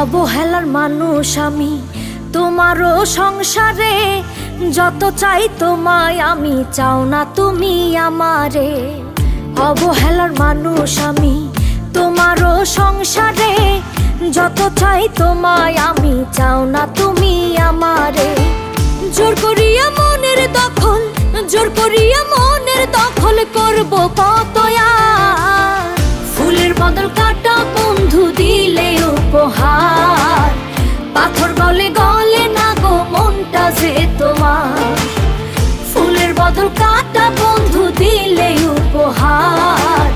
অবহেলার মানুষ আমি তোমারও সংসারে, যত চাই তোমায় আমি চাও না তুমি আমারে। অবহেলার মানুষ আমি তোমারও সংসারে, যত চাই তোমায় আমি চাও না তুমি আমারে। জোর করিয়া মনের দখল, জোর করিয়া মনের দখল করব কত আর। ফুলের বদল কাটা বন্ধু দিলে উপহার, পাথর গলে গলে না গো মনটা যে তোমার। ফুলের বদল কাটা বন্ধু দিলে উপহার,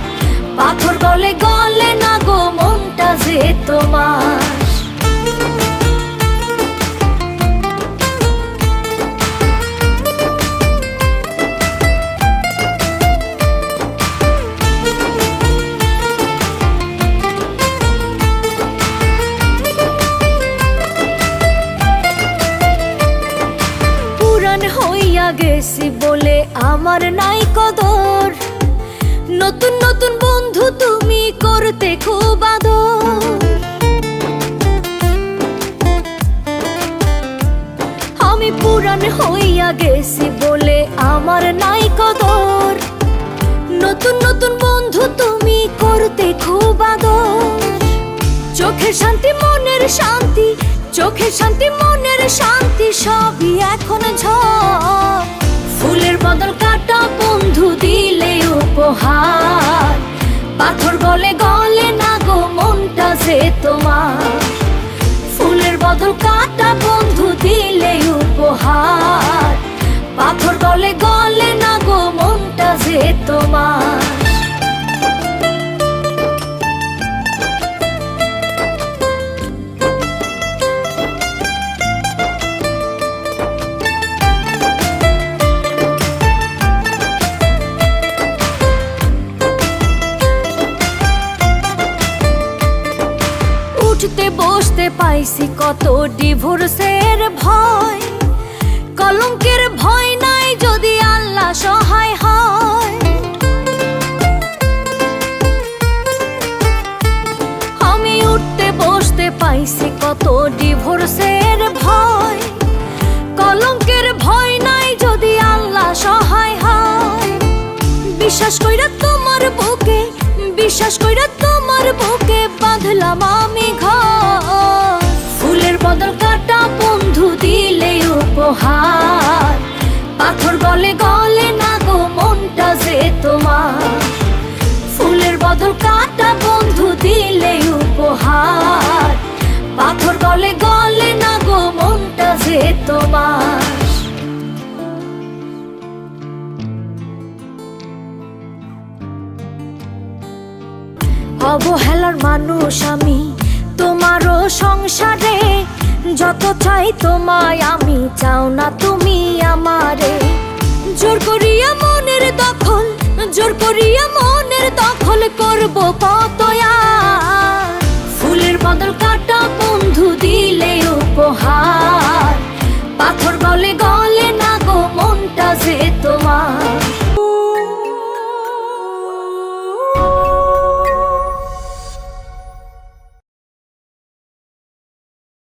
পাথর গলে গলে না গো মনটা যে তোমার। হইয়া গেছি বলে আমার নাই কদর, নতুন নতুন বন্ধু তুমি করতে খুব আদর। আমি পুরান হইয়া গেছি বলে আমার নাই কদর, নতুন নতুন বন্ধু তুমি করতে খুব আদর। চোখের শান্তি মনের শান্তি, চোখের শান্তি মনের শান্তি সবই এখন ঝড়। ফুলের বদল কাটা বন্ধু দিলে উপহার, পাথর গলে গলে না গো মনটা যে তোমার। ফুলের বদল কাটা বন্ধু দিলে উপহার, পাথর গলে গলে না গো মনটা যে তোমার। উঠতে বসতে পাইছি কত ডিভোর্সের ভয়, কলঙ্কের ভয় নাই যদি আল্লাহ সহায় হয়। আমি উঠতে বসতে পাইছি কত ডিভোর্সের ভয়, কলঙ্কের ভয় নাই যদি আল্লাহ সহায় হয়। বিশ্বাস কইরা তোমার বুকে, বিশ্বাস কইরা তোমার বুকে বাঁধলাম আমি ঘর। ফুলের বদল কাটা বন্ধু দিলে উপহার, পাথর গলে গলে না গো মনটা যে তোমার। ফুলের বদল কাটা বন্ধু দিলে উপহার, পাথর গলে গলে না গো মনটা যে তোমার। অবহেলার মানুষ আমি তোমারও সংসারে, যত চাই তোমায় আমি চাও না তুমি আমারে। জোর করিয়া মনের দখল, জোর করিয়া মনের দখল